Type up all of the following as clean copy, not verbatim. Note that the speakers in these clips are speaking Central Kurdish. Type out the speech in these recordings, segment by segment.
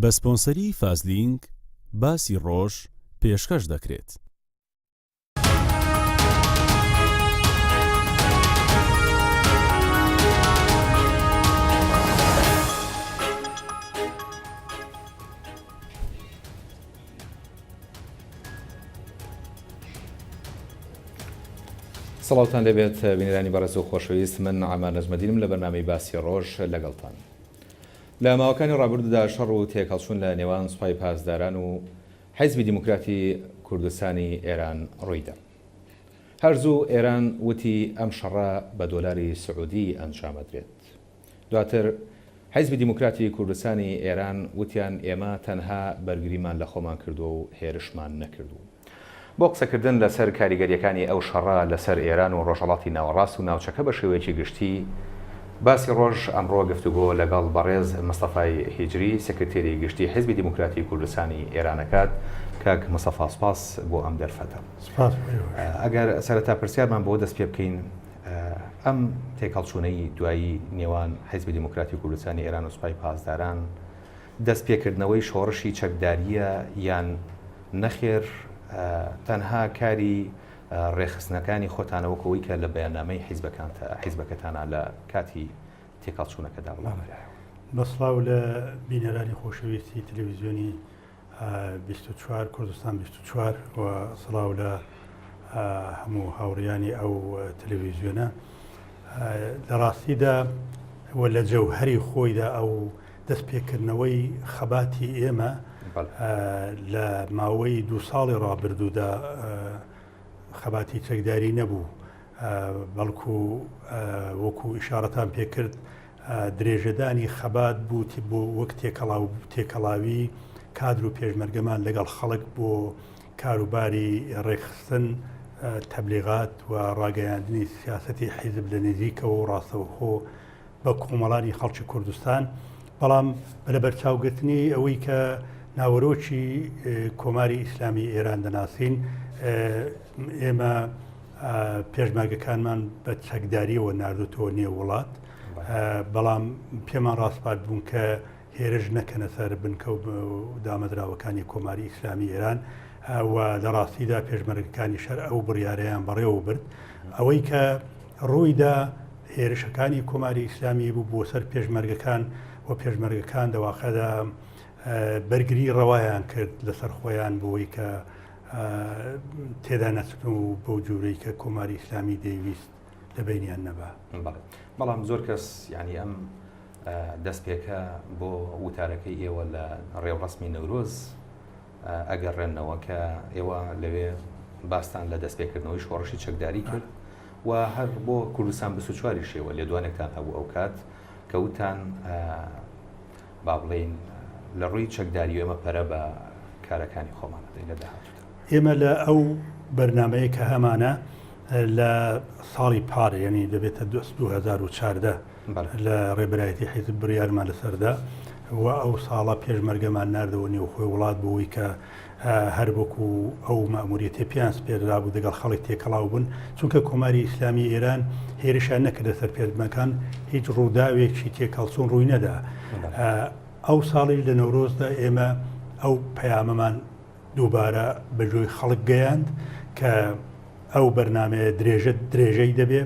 بە سپۆنسەری فازلینگ باسی ڕۆژ پێشکەش دەکرێت. سەڵاتان لەبێت بینەرانی بەڕێز و خۆشەویست، من ئامان نەجمەدینم لە بەرنامەی باسی ڕۆژ لەگەڵتان. لە ماوەکانی ڕابردوودا شەڕ و تێکەڵچوون لە نێوان سوپای پاسداران و حیزبی دیموکراتی کوردستانی ئێران ڕوویدا. هەرزوو ئێران وتی ئەم شەڕە بە دۆلاری سعودی ئەنجامەدرێت. دواتر حیزبی دیموکراتی کوردستانی ئێران وتیان ئێمە تەنها بەرگریمان لە خۆمان کردو و هێرشمان نەکردو. بۆ قسەکردن لەسەر کاریگەریەکانی ئەو شەڕە لەسەر ئێران و ڕۆژهەڵاتی ناوەڕاست و ناوچەکە بە شێوەیەکی گشتی باسی ڕۆژ ئەمڕۆ گفتوگۆ لەگەڵ بەڕێز مستەفای هیجری سکرتێری گشتی حیزبی دیموکراتی کوردستانی ئێرانەکات. کاک مستەفا سپاس بۆ ئەم دەرفەتە. ئەگەر سەرەتا پرسیارمان بۆ دەست پێ بکەین، ئەم تێکەڵچوونەی دوایی نێوان حیزبی دیموکراتی کوردستانی ئێران و سوپای پاسداران دەست پێکردنەوەی شۆڕشی چەکداریە یان نەخێر تەنها کاری ڕێخستنەکانی خۆتانەوەکەوەی کە لە بەیاننامەی حیزبەکەتانە لە کاتی تێکەڵچوونەکەدا وڵامەرایەوە؟ بەسڵاو لە بینەرانی خۆشەویستی تەلەڤیزیۆنی 24 کوردستان 24 و سڵاو لە هەموو هاوڕیانی ئەو تەلەڤیزیۆنە. لە ڕاستیدا و لە جەوهەری خۆیدا ئەو دەستپێکردنەوەی خەباتی ئێمە لە ماوەی 2 ساڵی ڕابردوودا خەباتی چەکداری نەبوو، بەڵکو وەکو ئیشارەتان پێکرد درێژەدانی خەبات بوو بۆ وەک تێکەڵاوی کادر و پێشمەرگەمان لەگەڵ خەڵک بۆ کاروباری ڕێکخستن، تەبلیغات و ڕاگەیاندنی سیاسەتی حیزب لە نزیکەوە و ڕاستەوخۆ بە کۆمەڵانی خەڵکی کوردستان. بەڵام لە بەرچاوگرتنی ئەوەی کە ناوەرۆکی کۆماری ئیسلامی ئێران دەناسین، ئێمە پێشمەرگەکانمان بە چەکداریەوە ناردوتەوە نێو وڵات، بەڵام پێمان ڕاستپات بوون کە هێرش نەکەنە سەر بنکە و دامەدراوەکانی کۆماری ئیسلامی ئێران و لە ڕاستیدا پێشمەرگەکانی شەر ئەو بڕیارەیان بەڕێوە برد. ئەوەی کە ڕوویدا هێرشەکانی کۆماری ئیسلامی بوو بۆ سەر پێشمەرگەکان و پێشمەرگەکان دەواقعدا بەرگری ڕەوایان کرد لەسەر خۆیان بۆی کە تێدا نەچن و بەو جوورەی کە کۆماری ئیسلامی دەیویست لە بینیان نەبا. بەڵام زۆر کەس یعنی ئەم دەستپێکە بۆ وتارەکەی ئێوە لە ڕێوڕسمی نەورۆز ئەگەڕێنەوە کە ئێوە لەوێ باستان لە دەستپێکردنەوەی شۆڕشی چەکداری کرد و هەر بۆ کوردستان 24 شێوە لێ دوانێکتان هەبوو ئەو کات کەوتان با بڵێن لە ڕووی چەکداری ئێمە پەرە بە کارەکانی خۆمانەدەین لە داهاتوودا. ئێمە لە ئەو بەرنامەیە کە هەمانە لە ساڵی پارە، یعنی دەبێتە 2014 لە ڕێبەرایەتی حیزب بڕیارمان لەسەردا و ئەو ساڵە پێشمەرگەمان ناردەوە نێو خۆی وڵات بۆەوەی کە هەر بۆکو ئەو مەموریەتی پیان سپێررا بوو دەگەڵ خەڵک تێکەڵاو بوون، چونکە کۆماری ئیسلامی ئێران هێرشیان نەکردە سەر پێشمەکان، هیچ ڕووداوێکی تێکەڵچوون ڕووی نەدا. ئەو ساڵی لە نەورۆزدا ئێمە ئەو پەیامەمان دووبارە بەجۆی خەڵک گەیاند کە ئەو بەرنامەیە درێژەی دەبێ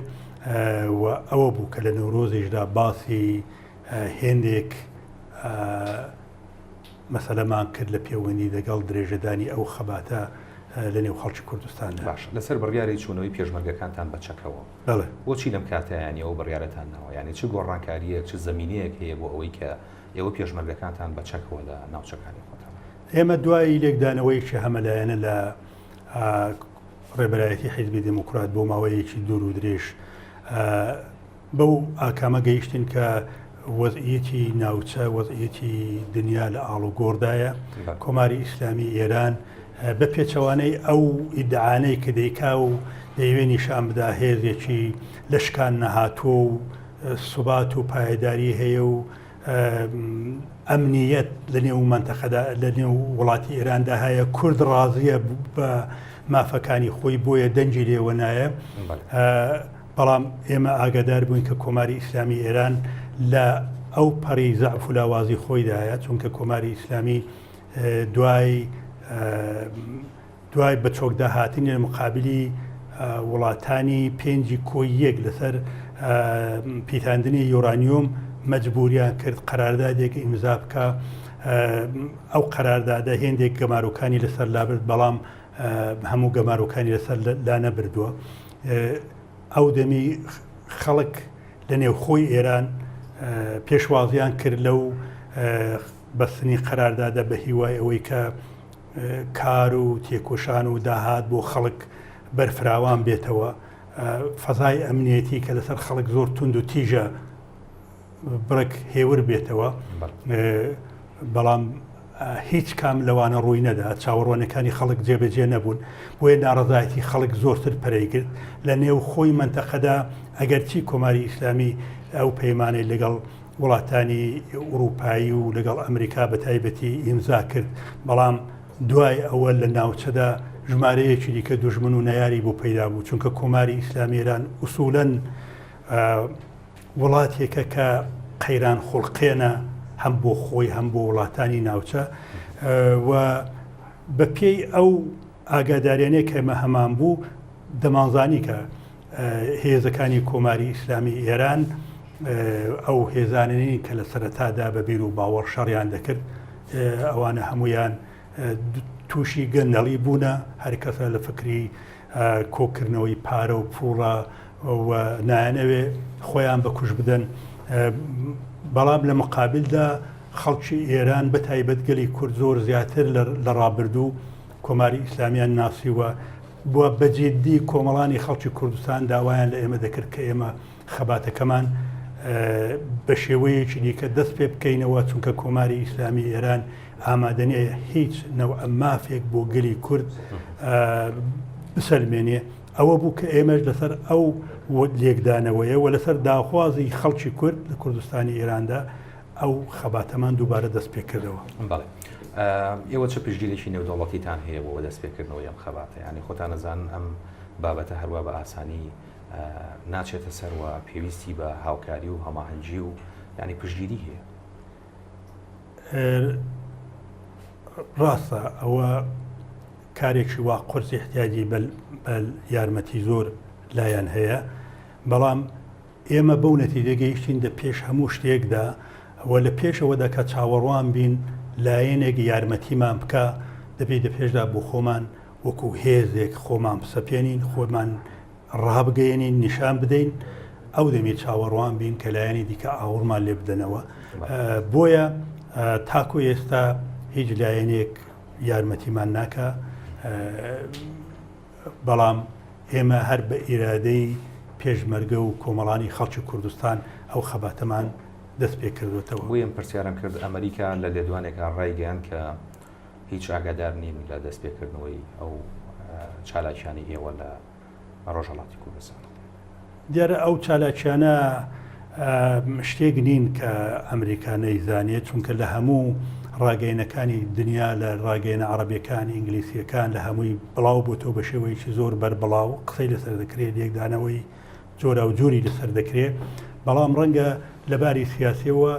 و ئەوە بوو کە لە نەورۆزیشدا باسی هێندێک مەسەلەمان کرد لە پەیوەندی لەگەڵ درێژەدانی ئەو خەباتە لە نێو خەڵکی کوردستان. باش، لەسەر بڕیاری چوونەوەی پێشمەرگەکانتان بە چەکەوە بۆچی لەم کاتەیانی ئەو بڕیارەتان ناوە؟ یعنی چ گۆڕانکاریەک چ زەمینەیەک هەیە بۆ ئەوەی کە ئێوە پێشمەرگەکانتان بە چەکەوە لە ناوچەکانی خۆتان؟ ئێمە دوای لێکدانەوەیکی هەمەلایەنە لە ڕێبەرایەتی حیزبی دیموکرات بۆ ماوەیەکی دوور و درێژ بەو ئاکامە گەیشتین کە وەزعیەتی ناوچە، وەزعیەتی دنیا لە ئاڵ و گۆڕدایە. کۆماری ئیسلامی ئێران بە پێچەوانەی ئەو ئیدعانەی کە دەیکا و دەیوێ نیشان بدا هێزێکی لەشکان نەهاتووە و سوبات و پایداری هەیە و ئەمنیەت لە نێو منتەقەدا لە نێو وڵاتی ئێراندا هەیە، کورد ڕازیە بە مافەکانی خۆی بۆیە دەنجی لێوە نایە. بەڵام ئێمە ئاگادار بووین کە کۆماری ئیسلامی ئێران لە ئەو پەڕی زەعف و لاوازی خۆیدایە چونکە کۆماری ئیسلامی دوای بە چۆکدا هاتنی لە مقابلی وڵاتانی پێنجی کۆیەک لەسەر پیتاندنی یۆرانیۆم مەجبوریان کرد قەراردادێک ئیمزا بکە. ئەو قەراردادە هێندێک گەمارۆکانی لەسەر لابرد بەڵام هەموو گەمارۆکانی لەسەر لا نەبردووە. ئەو دەمی خەڵک لە نێوخۆی ئێران پێشوازیان کرد لەو بەستنی قەراردادە بە هیوای ئەوەی کە کار و تێکۆشان و داهات بۆ خەڵک بەرفراوان بێتەوە. فەزای ئەمنیەتی کە لەسەر خەڵک زۆر تونند و تیژە بڕێک هێور بێتەوە، بەڵام هیچ کام لەوانە ڕووی نەدا. چاوەڕوانەکانی خەڵک جێبەجێ نەبوون، بۆیە ناڕەزایەتی خەڵک زۆرتر پەرەیگرت لە نێو خۆی منتەقەدا. ئەگەرچی کۆماری ئیسلامی ئەو پەیمانەی لەگەڵ وڵاتانی ئوروپایی و لەگەڵ ئەمریکا بە تایبەتی ئیمزا کرد، بەڵام دوای ئەوە لە ناوچەدا ژمارەیەکی دیکە دوژمن و نەیاری بۆ پەیدا بوو، چونکە کۆماری ئیسلامی ئێران ئوسوولەن وڵاتێکە کە قەیران خوڵقێنە هەم بۆ خۆی هەم بۆ وڵاتانی ناوچە. و بە پێی ئەو ئاگاداریانەیە کە ئێمە هەمان بوو دەمانزانی کە هێزەکانی کۆماری ئیسلامی ئێران ئەو هێزانانی کە لە سەرەتادا بە بیر و باوەڕ شەڕیان دەکرد ئەوانە هەمویان تووشی گەندەڵی بوونە، هەر کەسە لە فکری کۆکردنەوەی پارە و پوڵە و نایەنەوێ خۆیان بەکوش بدەن. بەڵام لە مقابلدا خەڵکی ئێران بە تایبەت گەلی کورد زۆر زیاتر لە ڕابردوو کۆماری ئیسلامیان ناسیوە. بووە بەجێدی کۆمەڵانی خەڵکی کوردستان داوایان لە ئێمە دەکرد کە ئێمە خەباتەکەمان بە شێوەیەکی دیکە دەست پێ بکەینەوە، چونکە کۆماری ئیسلامی ئێران ئامادەنیە هیچ نەوع مافێک بۆ گەلی کورد بسەلمێنێ. ئەوە بوو کە ئێمەش لەسەر ئەو لێکدانەوەیە و لەسەر داخوازی خەڵکی کورد لە کوردستانی ئێراندا ئەو خەباتەمان دووبارە دەست پێ کردەوە. بەڵێ ئێوە چه پشتگیرێکی نێودەوڵەتیتان هەیە بۆ دەست پێکردنەوەی ئەم خەباتە؟ ینی خۆتان نەزانن ئەم بابەتە هەروە بە ئاسانی ناچێتە سەرەوە، پێویستی بە هاوکاری و هەماهەنگی و ینی پشتگیری هەیە؟ ڕاستە ئەوە کارێکی وا قورسی احتیاجی بە یارمەتی زۆر لایەن هەیە، بەڵام ئێمە بەو نەتیجە گەیشتین دە پێش هەموو شتێکدا و لە پێشەوەدا کە چاوەڕوان بین لایەنێک یارمەتیمان بکە دەبێت لە پێشدا بۆ خۆمان وەکو هێزێک خۆمان بسەپێنین، خۆمان ڕابگەیەنین، نیشان بدەین، ئەو دەمێت چاوەڕوان بین کە لایەنی دیکە ئاوڕمان لێ بدەنەوە. بۆیە تاکو ئێستا هیچ لایەنێک یارمەتیمان ناکە، بەڵام ئێمە هەر بە ئیرادەی پێشمەرگە و کۆمەڵانی خەڵکی کوردستان ئەو خەباتەمان دەست پێ کردوێتەوە. بۆیم پرسیارم کرد ئەمریکا لە لێدوانێکە ڕایگەیان کە هیچ ئاگادار نین لە دەست پێکردنەوەی ئەو چالاکیانی ئێوە لە ڕۆژهەڵاتی کوردستان. دیارە ئەو چالاکیانە شتێک نین کە ئەمریکا نەیزانێت، چونکە لە هەموو ڕاگەینەکانی دنیا لە ڕاگەینە عەرەبیەکانی ئینگلیسیەکان لە هەمووی بڵاو بۆتەوە بە شێوەیەکی زۆر بەربڵاو قسەی لەسەر دەکرێت، یەکدانەوەی جۆرا و جووری لەسەر دەکرێت، بەڵام ڕەنگە لەباری سیاسیەوە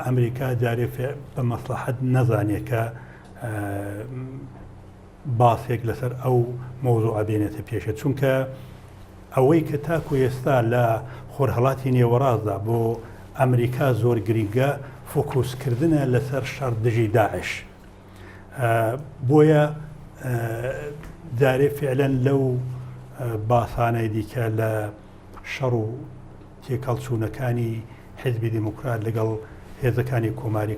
ئەمریکا جارێ بە مەسلحەت نەزانێت کە باسێک لەسەر ئەو مۆزوع بێنێتە پێشە، چونکە ئەوەی کە تاکو ئێستا لە خۆرهەڵاتی نێوەڕاستدا بۆ ئەمریکا زۆر گرنگە فۆکوسکردنە لەسەر شەڕ دژی داعش. بۆیە جارێ فعلەن لەو باسانەی دیکە لە شەڕ و تێکەڵچوونەکانی حیزبی دیموکرات لەگەڵ هێزەکانی کۆماری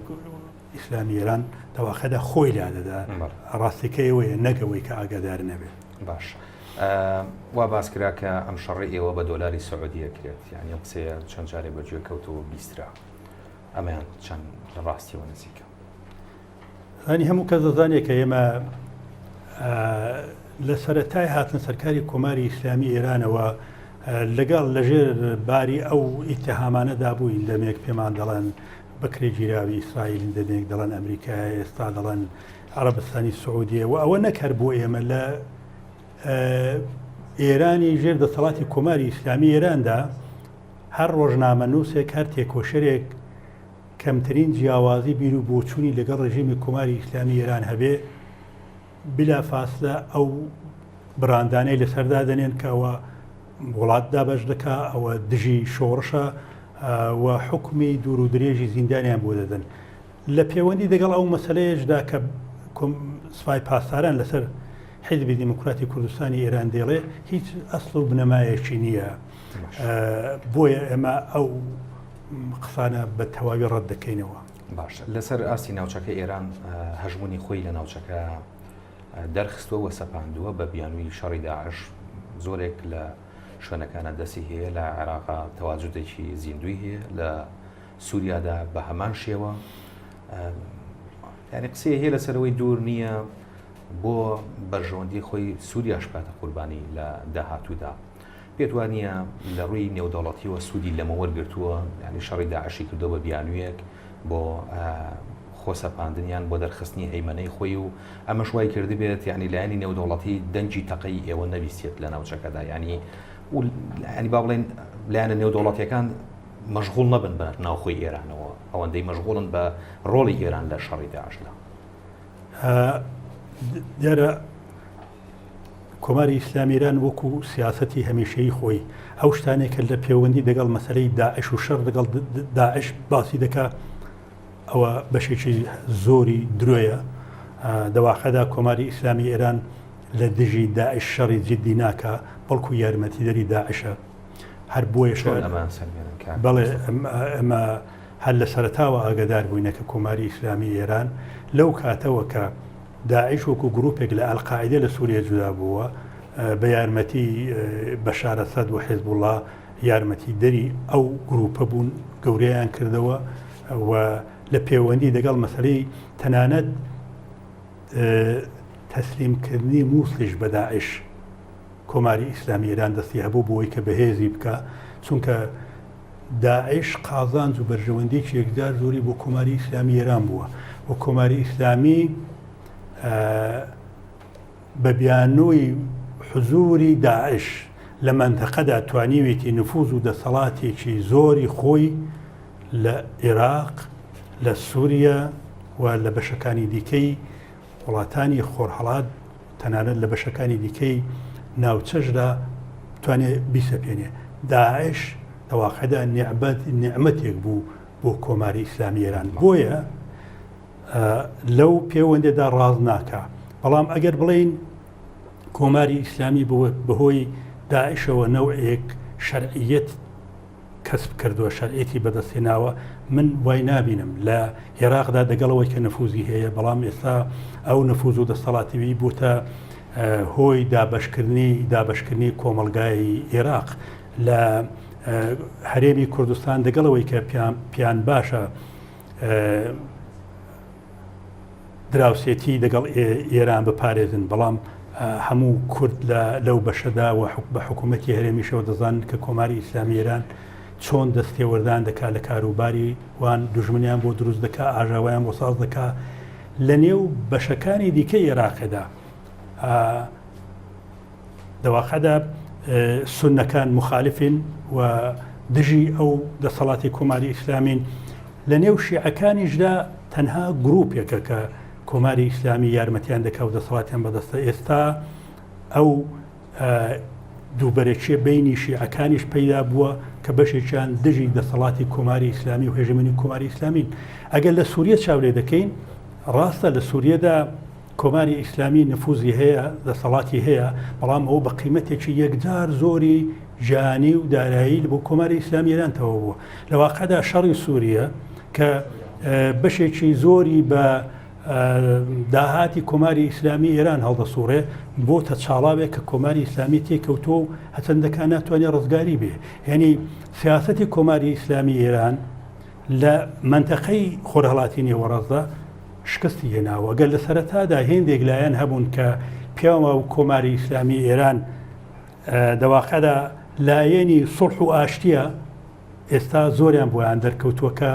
ئیسلامی ئێران تەواخەدا خۆی لادەدا، ڕاستیکەیەوەیە نەگەوەی کە ئاگادار نەبێت. باش وا باس کرا کە ئەم شەڕی ئێوە بە دۆلاری سعودیە کرێت، یعنی قسەیە چەند جارێ بەگوێ کەوتەوە بیسترا، ئەمەیان چەند لە ڕاستیەوە نزیکە؟ هەنی هەموو کەس دەزانێت کە ئێمە لە سەرەتای هاتن سەرکاری کۆماری ئیسلامی ئێرانەوە لەگەڵ لەژێر باری ئەو ئیتیهامانەدا بووین، دەمێک پێمان دەڵێن بەکرێ گیراوی ئیسرائیل، دەمێک دەڵێن ئەمریکای، ئێستا دەڵێن عەرەبستانی سعودیە، و ئەوە نەکرد بۆ ئێمە لە ئێرانی ژێر دەسەڵاتی کۆماری ئیسلامی ئێراندا هەر ڕۆژنامە نووسێک هەر تێکۆشەرێک کەمترین جیاوازی بیر و بۆچوونی لەگەڵ ڕژیمی کۆماری ئیسلامی ئێران هەبێ بلا فاصلە ئەو براندانەی لەسەردا دەنێن کە ئەوە وڵات دابەش دەکا ئەوە دژی شۆڕشە و حکمی دوور و درێژی زیندانیان بۆ دەدەن لە پەیوەندی دەگەڵ ئەو مەسەلەیەشدا کە سوپای پاسداران لەسەر حیزبی دیموکراتی کوردستانی ئێران دێڵێ هیچ ئەسڵ و بنەمایەکی نییە بۆیە ئێمە ئەو قسانە بە تەواوی ڕەت دەکەینەوە. باش لەسەر ئاسی ناوچەکە ئێران هەژمونی خۆی لە ناوچەکە دەرخستووە و سەپاندووە بە بیانووی شەڕی داعش زۆرێک لە شوێنەکانە دەستی هەیە لە عێراقا تەواجودێکی زیندوی هەیە لە سووریادا بە هەمان شێوە یعنی قسەیە هەیە لەسەرەوەی دوور نییە بۆ بەرژەوەندی خۆی سووریاش باتە قوربانی لە داهاتوودا پێت وانە لە ڕووی نێودەوڵەتیەوە سوودی لەمە وەرگرتووە ینی شەڕی داعشی کردو بە بیانوویەک بۆ خۆسەپاندنیان بۆ دەرخستنی هەیمەنەی خۆی و ئەمەش وای کردی بێت یعنی لایەنی نێودەوڵەتی دەنجی تەقەی ئێوە نەویستێت لە ناوچەکەدا ینی با بڵێن لایەنە نێودەوڵەتیەکان مەشغوڵ نەبن بە ناوخۆی ئێرانەوە ئەوەندەی مەشغوڵن بە ڕۆڵی ئێران لە شەڕی داعشدا. دیارە کۆماری ئیسلامی ئێران وەکو سیاسەتی هەمیشەیی خۆی ئەو شتانێکە لە پەیوەندی دەگەڵ مەسەلەی داعش و شەڕ لەگەڵ داعش باسی دەکات ئەوە بەشێکی زۆری درۆیە دەواقعدا کۆماری ئیسلامی ئێران لە دژی داعش شەڕی جدی ناکە بەڵکو یارمەتیدەری داعشە هەر بۆیە بەڵێ ئەمە هەر لە سەرتاوە ئاگدار بووینە کە کۆماری ئیسلامی ئێران لەو کاتەوە کە داعش وەکو گروپێک لە ئەلقاعیدە لە سووریا جودا بووە بە یارمەتی بەشار ئەسەد و حیزب الله یارمەتی دەری ئەو گروپە بوون گەورەیان کردەوە و لە پەیوەندی دەگەڵ مەسەلەی تەنانەت تەسلیمکردنی مووسڵیش بە داعش کۆماری ئیسلامی ئێران دەستی هەبوو بۆی کە بەهێزی بکە چونکە داعش قازانج و بەرژەوەندێکی یەکجار زۆری بۆ کۆماری ئیسلامی ئێران بووە و کۆماری ئیسلامی بە بیانووی حزوری داعش لە منتەقەدا توانیوێتی نفوذ و دەسەڵاتێکی زۆری خۆی لە عێراق لە سووریا و لە بەشەکانی دیکەی وڵاتانی خۆرهەڵات تەنانەت لە بەشەکانی دیکەی ناوچەشدا توانێت بیسەپێنێ داعش دەواقعدا نیعمەتێک بوو بۆ کۆماری ئیسلامی ئێران بۆیە لەو پەیوەندێدا ڕاز ناکە بەڵام ئەگەر بڵین کۆماری ئیسلامی بەهۆی داعشەوە نەوعێک شەرعیەت کەسب کردووە شەرعێتی بەدەستێناوە من وای نابینم لە عێراقدا دەگەڵەوەی کە نەفوزی هەیە بەڵام ئێستا ئەو نەفوز و دەسەڵاتیوی بووتە هۆی دابەشکردنی کۆمەلگای عێراق لە هەرێمی کوردستان دەگەڵەوەی کە پیان باشە دراوسێتی دەگەڵ ئێران بپارێزن بەڵام هەموو کورد لەو بەشەدا و بە حکوومەتی هەرێمیشەوە دەزانن کە کۆماری ئیسلامی ئێران چۆن دەستێوەردان دەکات لە کاروباری وان دوژمنیان بۆ دروست دەکات ئاژاوایان بۆ ساز دەکات لە نێو بەشەکانی دیکەی عێراقدا دەواقعدا سونەکان مخالفین و دژی ئەو دەسەڵاتی کۆماری ئیسلامین لە نێو شیعەکانیشدا تەنها گروپێکە کە کۆماری ئیسلامی یارمەتیان دەکات و دەسەڵاتیان بەدەستە ئێستا ئەو دووبەرێکیە بینی شیعەکانیش پەیدا بووە کە بەشێکیان دژی دەسەڵاتی کۆماری ئیسلامی و هێژمنی کۆماری ئیسلامین ئەگەر لە سووریا چاورێ دەکەین ڕاستە لە سووریەدا کۆماری ئیسلامی نفوزی هەیە دەسەڵاتی هەیە بەڵام ئەو بە قیمەتێکی یەکجار زۆری جانی و دارایی بۆ کۆماری ئیسلامی ئێرانتەوە بووە لە واقعدا شەڕی سووریا کە بەشێکی زۆری بە داهاتی کۆماری ئیسلامی ئێران هەڵدەسوڕێ بۆتە چاڵاوێک کە کۆماری ئیسلامی تێکەوتۆ و هەچەندەکان ناتوانێت ڕزگاری بێ یعنی سیاسەتی کۆماری ئیسلامی ئێران لە منتەقەی خۆرهەڵاتی نێوەڕەزدا شکستی هێناوە گەل لە سەرەتادا هێندێک لایەن هەبوون کە پیاوە و کۆماری ئیسلامی ئێران دەواقعدا لایەنی سوڵح و ئاشتیە ئێستا زۆریان بۆیان دەرکەوتووەکە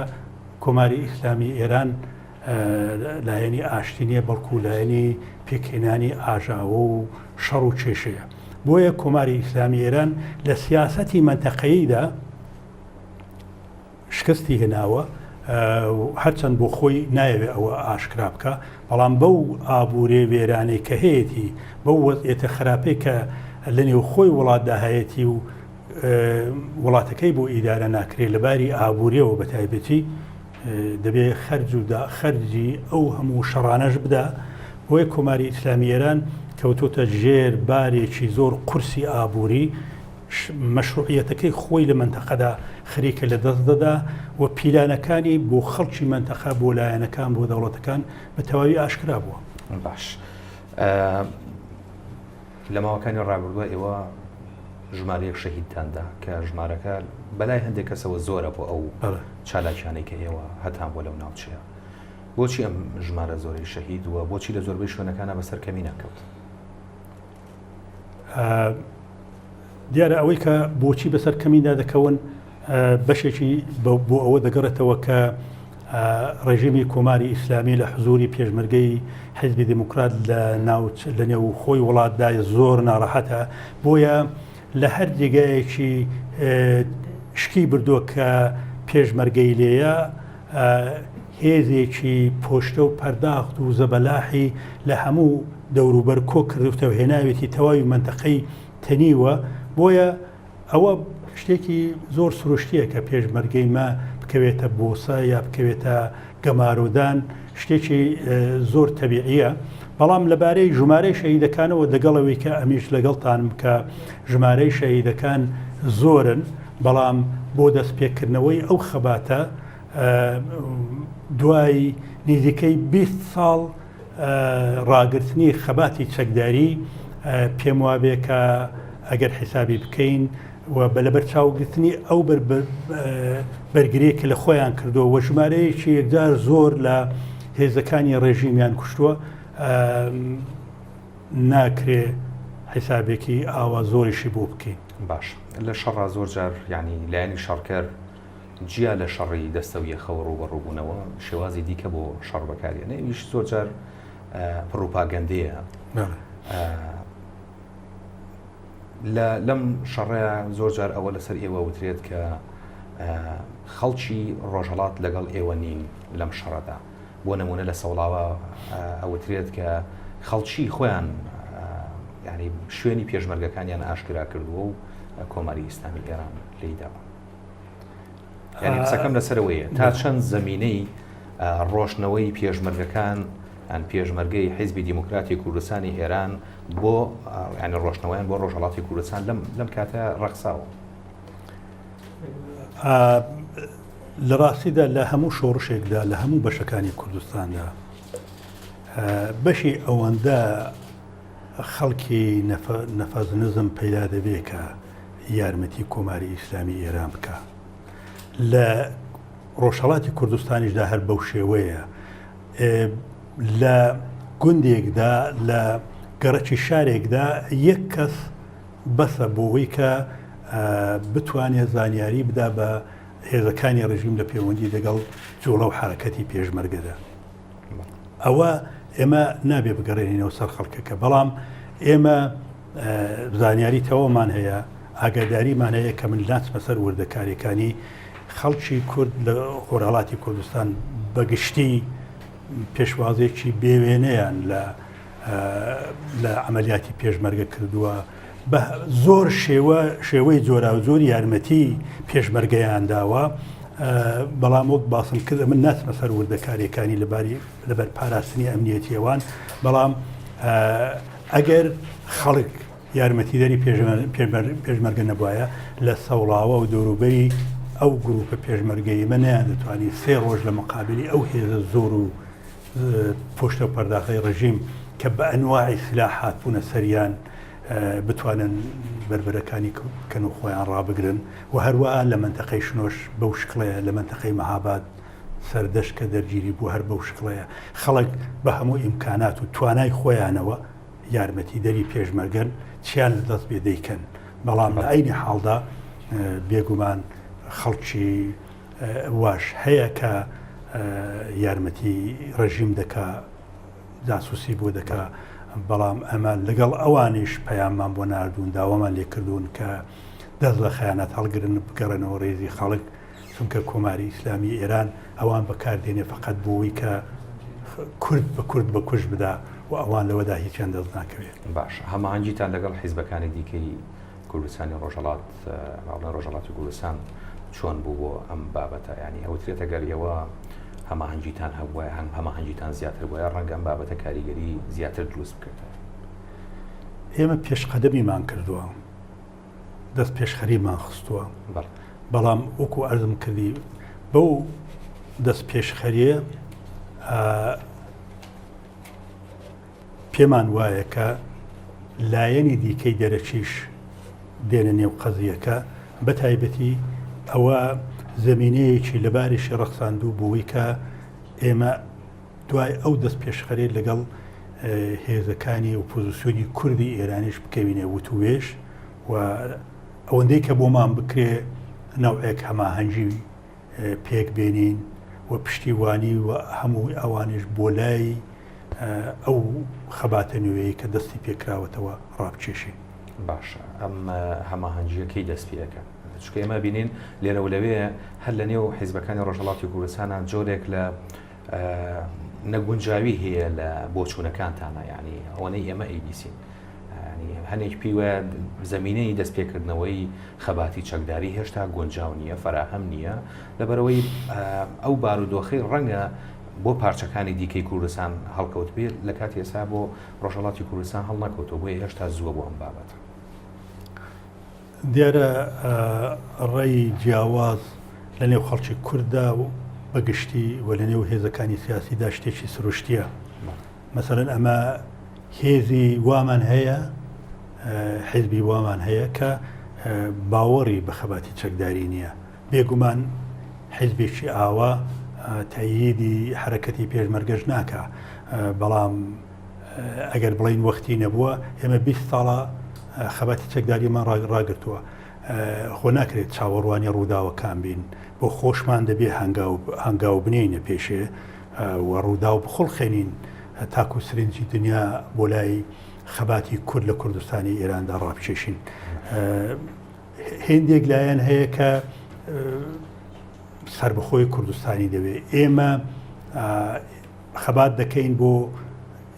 کۆماری ئیسلامی ئێران لایەنی ئاشتی نیە بەڵکو لایەنی پێکهێنانی ئاژاوە و شەڕ و کێشەیە بۆیە کۆماری ئیسلامی ئێران لە سیاسەتی منتەقەییدا شکستی هێناوە هەرچەند بۆ خۆی نایەوێ ئەوە ئاشکرا بکە بەڵام بەو ئابوورێ وێرانەی کە هەیەی بەو وەزعێتە خراپەی کە لە نێو خۆی وڵاتدا هەیەی و وڵاتەکەی بۆ ئیدارە ناکرێت لەباری ئابوووریەوە بە تایبەتی دەبێت خەرجی ئەو هەموو شەڕانەش بدا بۆیە کۆماری ئیسلامی ئێران کەوتۆتە ژێر بارێکی زۆر قورسی ئابووری مەشروعیەتەکەی خۆی لە منتەقەدا خەریکە لە دەست دەدا و پیلانەکانی بۆ خەڵکی منتەقە بۆ لایەنەکان بۆ دەوڵەتەکان بە تەواوی ئاشکرا بووە. باش لە ماوەکانی ڕابردووە ئێوە ژمارەیەک شەهیدتاندا کە ژمارەکە بەلای هەندێک کەسەوە زۆرە بۆ ئەو چالاکیانەی کە ئێوە هەتان بۆ لەو ناوچەیە. بۆچی ئەم ژمارە زۆری شەهید وە بۆچی لە زۆربەی شوێنەکانە بەسەر کەمی ناکەوت؟ دیارە ئەوەی کە بۆچی بەسەر کەمیدا دەکەون بەشێکی بۆ ئەوە دەگەڕێتەوە کە ڕێژیمی کۆماری ئیسلامی لە حزوری پێشمەرگەی حیزبی دموکرات لە نێو خۆی وڵاتدا زۆر ناڕەحەتە بۆیە لە هەر جێگایەکی شکی بردووە کە پێشمەرگەی لێیە هێزێکی پۆشتە و پەرداخت و زەبەلاحی لە هەموو دەوروبەر کۆ کردوتە و هێناوێتی تەواوی منتەقەی تەنیوە بۆیە ئەوە شتێکی زۆر سروشتیە کە پێشمەرگەی ما بکەوێتە بۆسە یا بکەوێتە گەمارۆدان شتێکی زۆر تەبیعیە بەڵام لەبارەی ژمارەی شەهیدەکانەوە دەگەڵەوەی کە ئەمیش لەگەڵتان بکە ژمارەی شەهیدەکان زۆرن بەڵام بۆ دەستپێکردنەوەی ئەو خەباتە دوای نزیکەی 20 ساڵ ڕاگررتنی خەباتی چەکداری پێم وابێ کە ئەگەر حیسابی بکەین و بەلەبەر چاوگرتنی ئەو بەرگریە کە لە خۆیان کردووە و ژمارەیەکی یەکجار زۆر لە هێزەکانی ڕێژیمیان کوشتووە ناکرێ حیسابێکی ئاوا زۆریشی بۆ بکەین. باش لە شەڕا زۆر جار ینی لایەنی شەڕکەر جیا لە شەڕی دەستەویە خەوە ڕوبەڕووبوونەوە شێوازی دیکە بۆ شەڕ بەکارێنە ئەویش زۆر جار پروپاگەندەیە لەم شەڕەیە زۆر جار ئەوە لەسەر ئێوە وترێت کە خەڵکی ڕۆژهەڵات لەگەڵ ئێوە نین لەم شەڕەدا بۆ نمونە لە سەوڵاوە ئەوترێت کە خەڵکی خۆیان ینی شوێنی پێشمەرگەکانیان ئاشکرا کردووە و کۆماری ئیسلامی ئێران لێیداوە. ینی قسەکەم لەسەرەوەیە تا چەند زەمینەی ڕۆشنەوەی پێشمەرگەکان ئەن پێشمەرگەی حیزبی دیموکراتی کوردستانی ئێران بۆ ینی ڕۆشنەوەیان بۆ ڕۆژهەڵاتی کوردستان لەم کاتە ڕەخساوە. لە ڕاستیدا لە هەموو شۆڕشێکدا لە هەموو بەشەکانی کوردستاندا بەشی ئەوەندە خەڵکی نەفەزنزم پەیدا دەبێت کە یارمەتی کۆماری ئیسلامی ئێران بکە لە ڕۆژهەڵاتی کوردستانیشدا هەر بەو شێوەیە لە گوندێکدا لە گەڕەکی شارێکدا یەک کەس بەسە بۆەوەی کە بتوانێت زانیاری بدا بە هێزەکانی ڕژیم لە پەیوەندی لەگەڵ جوڵە و حرەکەتی پێشمەرگەدا. ئەوە ئێمە نابێ بگەڕێنینەوە سەر خەڵکەکە بەڵام ئێمە زانیاری تەوامان هەیە ئاگاداریمان هەیە کە من ناچمە سەر وردەکاریەکانی خەڵکی کورد لە خۆرهەڵاتی کوردستان بەگشتی پێشوازێکی بێوێنەیان لە عملیاتی پێشمەرگە کردووە بە زۆر شێوەی جۆرا و زۆر یارمەتی پێشمەرگەیان داوە بەڵام وەک باسم کرد من ناچمە سەر وردەکاریەکانی لەبەر پاراستنی ئەمنیەتیەوان بەڵام ئەگەر خەڵک یارمەتیدەری پێشمەرگە نەبوایە لە سەوڵاوە و دەوروبەری ئەو گروپە پێشمەرگەی من نیان دەتوانانی 3 ڕۆژ لە مقابلی ئەو هێزە زۆر و پشتە و پەرداخەی ڕژیم کە بە ئەنواعی سلاحات بوونە سەریان بتوانن بربەرەکانی کەن و خۆیان ڕابگرن و هەروەها لە منتەقەی شنۆش بەو شکڵەیە لە منتەقەی مەهاباد سەردەشت کە دەرگیری بوو هەر بەو شکڵەیە خەڵک بە هەموو ئیمکانات و توانای خۆیانەوە یارمەتیدەری پێشمەرگەن چیان لە دەست بێ دەیکەن بەڵام لە ئەینی حاڵدا بێگومان خەڵکی واش هەیە کە یارمەتی ڕژیم دەکا جاسوسی بۆ دەکا بەڵام ئەمە لەگەڵ ئەوانیش پەیامان بۆ ناردوون داوامان لێکردوون کە دەست لە خەیانەت هەڵگرن بگەڕێنەوە ڕێزی خەڵک چونکە کۆماری ئیسلامی ئێران ئەوان بەکاردێنێ فقط بۆەوەی کە کورد بە کورد بە کوش بدا و ئەوان لەوەدا هیچیان دەست ناکەوێت. باش هەماهەنگیتان لەگەڵ حیزبەکانی دیکەی کوردستانی ڕۆژهەڵات ڕۆژهەڵاتی کوردستان چۆن بوو بۆ ئەم بابەتە ینی ئەوترێتە گەریەوە هەماهەنگیتان هەبووە هەماهەنگیتان زیاتر بووە ڕەنگە ئەم بابەتە کاریگەری زیاتر دروست بکردەوە. ئێمە پێشقەدەمیمان کردووە دەست پێشخەریمان خستووە بەڵام وەکو ئەرزم کردی بەو دەست پێشخەریە پێمان وایە کە لایەنی دیکەی دەرەچیش دێنە نێو قەزیەکە بە تایبەتی ئەوە زەمینەیەکی لەبارێکی ڕەخساندوو بووی کە ئێمە دوای ئەو دەست پێشخەرێ لەگەڵ هێزەکانی ئۆپۆزیسیۆنی کوردی ئێرانیش بکەوینێ وتوێش و ئەوەندەی کە بۆمان بکرێ نەوعێک هەماهەنگی پێک بێنین و پشتیوانی و هەموو ئەوانش بۆ لای ئەو خەباتە نوێیە کە دەستی پێکراوەتەوە ڕابچێشین. باشە ئەم هەماهەنگیەکەی دەست پێەکە چکە ئێمە بینین لێرە و لەوێ هەر لە نێو حیزبەکانی ڕۆژهەڵاتی کوردستانە جۆرێک لە نەگونجاوی هەیە لە بۆچوونەکانتانە ینی ئەوەنەی ئێمە ئەیبیسین هەنێک پیوە زەمینەی دەستپێکردنەوەی خەباتی چەکداری هێشتا گۆنجاو نییە فراهەم نییە لەبەرەوەی ئەو بارودۆخی ڕەنگە بۆ پارچەکانی دیکەی کوردستان هەڵکەوت بێت لە کاتی ئێستا بۆ ڕۆژهەڵاتی کوردستان هەڵ نەکەوتەوە بۆیە هێشتا زووە بۆ ئەم بابەتە. دیارە ڕێی جیاواز لە نێو خەڵکی کووردا و بەگشتی و لە نێو هێزەکانی سیاسیدا شتێکی سروشتیە. مەسەڵەن ئەمە هێزی وامان هەیە حیزبی وامان هەیە کە باوەڕی بە خەباتی چەکداری نییە بێگومان حیزبێکی ئاوا تاییدی حرەکەتی پێشمەرگەش ناکە بەڵام ئەگەر بڵین وەختی نەبووە ئێمە 20 ساڵە خەباتی چەکداریمان ڕاگرتووە خۆ ناکرێت چاوەڕوانی ڕووداوەکان بین بۆ خۆشمان دەبێ هەنگاو بنێنە پێشێ و ڕوودا و بخڵخێنین تاکو سرنجی دنیا بۆ لای خەباتی کورد لە کوردستانی ئێراندا ڕابچێشین. هێندێک لایەن هەیە کە سربەخۆی کوردستانی دەوێت ئێمە خەبات دەکەین بۆ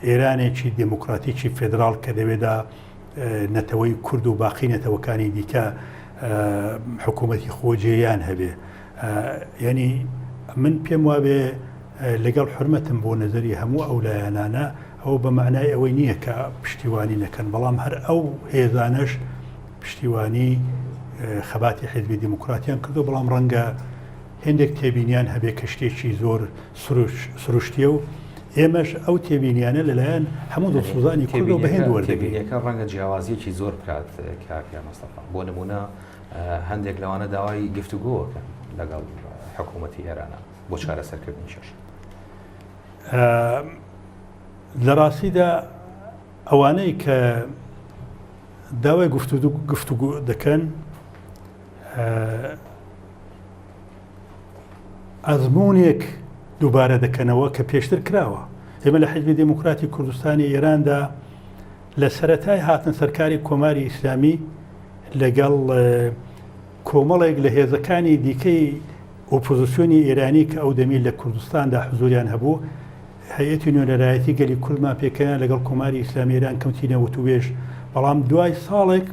ئێرانێکی دموکراتیکی فێدراڵ کە دەوێدا نەتەوەی کورد و باقی نەتەوەکانی دیکە حکوومەتی خۆجێیان هەبێ. ینی من پێم وابێ لەگەڵ حرمەتم بۆ نەزەری هەموو ئەو لایەنانە ئەو بە معنای ئەوەی نییە کە پشتیوانی نەکەن بەڵام هەر ئەو هێزانش پشتیوانی خەباتی حیزبی دیموکراتیان کردو بەڵام ڕەنگە هێندێک تێبینیان هەبێ کە شتێکی زۆر سروشتیە و ئێمەش ئەو تێبینیانە لەلایەن هەموو دڵسوزانی کورد و بەهێند وەردەگریەکە ڕەنگە جیاوازیەکی زۆر بکات کاکە مەستەفا بۆ نمونە هەندێک لەوانە داوای گفتوگۆکەن لەگەڵ حکوومەتی ئێرانە بۆ چارەسەرکردنی شەش. لە ڕاستیدا ئەوانەی کە داوای گفتوگۆ دەکەن ئەزمونێک دووبارە دەکەنەوە کە پێشتر کراوە. ئێمە لە حیزبی دیموکراتی کوردستانی ئێراندا لە سەرەتای هاتن سەرکاری کۆماری ئیسلامی لەگەڵ کۆمەڵێک لە هێزەکانی دیکەی ئۆپۆزیسیۆنی ئێرانی کە ئەو دەمی لە کوردستاندا حزوریان هەبوو هەیەتی نوێنەرایەتی گەلی کوردمان پێکەیان لەگەڵ کۆماری ئیسلامی ئێران کەوتینە وتوێژ بەڵام دوای ساڵێک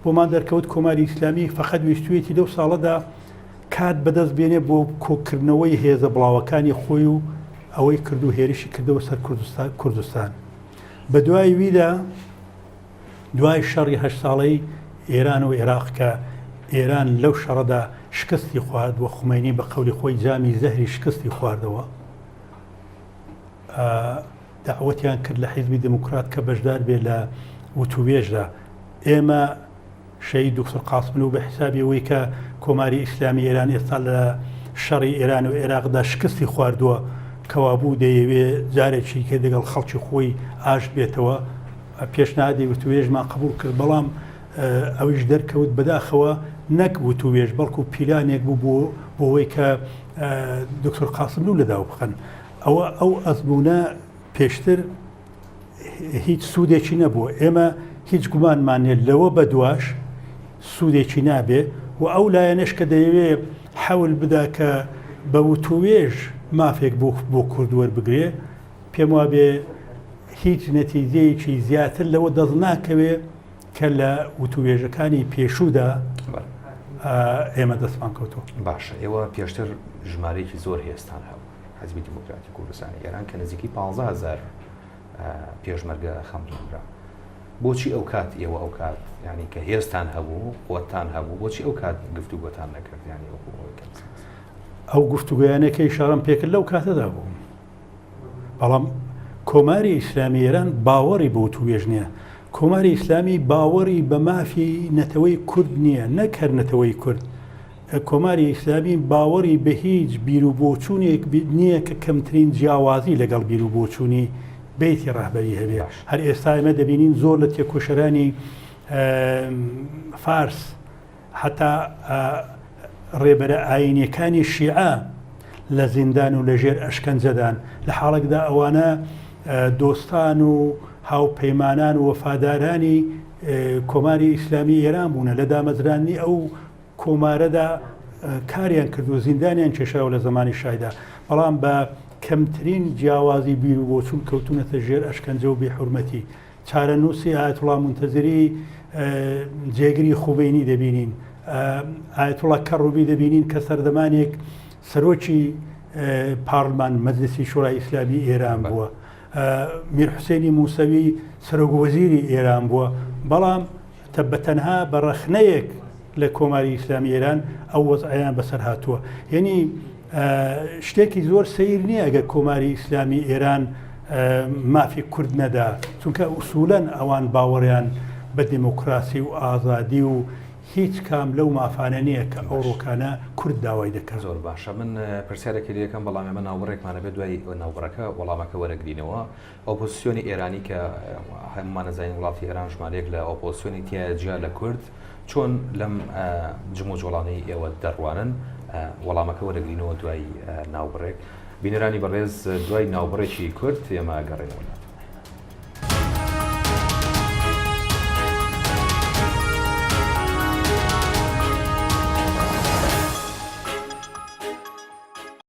بۆمان دەرکەوت کۆماری ئیسلامی فقط ویستوێتی لەو ساڵەدا کات بەدەست بێنێ بۆ کۆکردنەوەی هێزە بڵاوەکانی خۆی و ئەوەی کرد و هێرشی کردەوە سەر کوردستان. بە دوای ویدا دوای شەڕی 8 ساڵەی ئێران و عێراق کە ئێران لەو شەڕەدا شکستی خوارد و خومینی بە قەولی خۆی جامی زەهری شکستی خواردەوە داوەتیان کرد لە حیزبی دموکرات کە بەشدار بێ لە وتوێژدا. ئێمە شەهید دکتۆر قاسم و بە حسابی ئەوەی کە کۆماری ئیسلامی ئێران ئێستا لە شەڕی ئێران و عێراقدا شکستی خواردووە کەوابوو دەیەوێ جارێکی کە دەگەڵ خەڵکی خۆی ئاش بێتەوە پێشنهادی وتوێژمان قبول کرد بەڵام ئەویش دەرکەوت بەداخەوە نەک وتوێژ بەڵکو پیلانێک بوو بۆەوەی کە دکتۆر قاسم و لەداو بخەن. ئەو ئەزمونە پێشتر هیچ سوودێکی نەبووە. ئێمە هیچ گومانمانێت لەوە بە دواش سوودێکی نابێ و و ئەو لایەنش کە دەیەوێ حەول بدا کە بە وتوێژ مافێک بۆ کورد وەربگرێ پێم وابێ هیچ نەتیجەیەکی زیاتر لەوە دەست ناکەوێ کە لە وتوێژەکانی پێشوودا ئێمە دەستمان کەوتووە. باشە ئێوە پێشتر ژمارەیەکی زۆر هێستان هەبوو حەزبی دیموکراتی کوردستانی ئێران کە نزیکی 15,000 پێشمەرگە خەمڕانرا. بۆچی ئەو کات ئێوە ئەو کات ینی کە هێستان هەبوو خۆتان هەبوو بۆچی ئەو کات گفتوگۆتان نەکرد ینی ئەو گفتوگویانەکەی شارم پێکرد لەو کاتەدا بوو بەڵام کۆماری ئیسلامی ئێران باوەڕی بۆ توێژ نییە. کۆماری ئیسلامی باوەڕی بە مافی نەتەوەی کورد نییە نەکەر نەتەوەی کورد. کۆماری ئیسلامی باوەڕی بە هیچ بیر و بۆچوونێک نییە کە کەمترین جیاوازی لەگەڵ بیر و بۆچوونی بیتی ڕاهبەری هەبێ. هەر ئێستا ئێمە دەبینین زۆر لە تێکۆشەرانی فارس حتا ڕێبەرە ئاینیەکانی شیعە لە زیندان و لە ژێر ئەشکەنجەدان لە حاڵێکدا ئەوانە دۆستان و هاوپەیمانان و وەفادارانی کۆماری ئیسلامی ئێران بوونە لە دامەزرانی ئەو کۆمارەدا کاریان کرد و زیندانیان کێشاوە لە زمانی شایدا بەڵام بە کەمترین جیاوازی بیر و بۆچوون کەوتونەتە ژێر ئەشکەنجە و بێحورمەتی. چارەنووسی ئایەتوڵا مونتەزری جێگری خوبینی دەبینین، ئایەتوڵا کەڕوبی دەبینین کە سەردەمانێک سەرۆکی پارلمان مەجلیسی شورای ئیسلامی ئێران بووە، میر حوسێنی موسەوی سەرۆکوەزیری ئێران بووە بەڵام بەتەنها بە ڕەخنەیەک لە کۆماری ئیسلامی ئێران ئەو وەزعیان بەسەر هاتووە. یعنی شتێکی زۆر سەیر نییە ئەگەر کۆماری ئیسلامی ئێران مافی کورد نەدا چونکە ئوسوولەن ئەوان باوەڕیان بە دیموکراسی و ئازادی و هیچ کام لەو مافانە نییە کە ئەو ڕۆکانە کورد داوای دەکەن. زۆر باشە من پرسیارێکی لەکەم بەڵام ئێمە ناوبڕێکمانە بێت دوای ناوبڕەکە وەڵامەکە وەرەگرینەوە. ئۆپۆزیسیۆنی ئێرانی کە هەمومان نەزانین وڵاتی ئێران ژمارەیەک لە ئۆپۆزیسیۆنی تیاجیا لە کورد چۆن لەم جمو جوڵانەی ئێوە دەڕوانن وەڵامەکە وەرەگرینەوە دوای ناوبڕێک. بینەرانی بەڕێز دوای ناوبڕێکی کورد ئێمە گەڕێنەوە.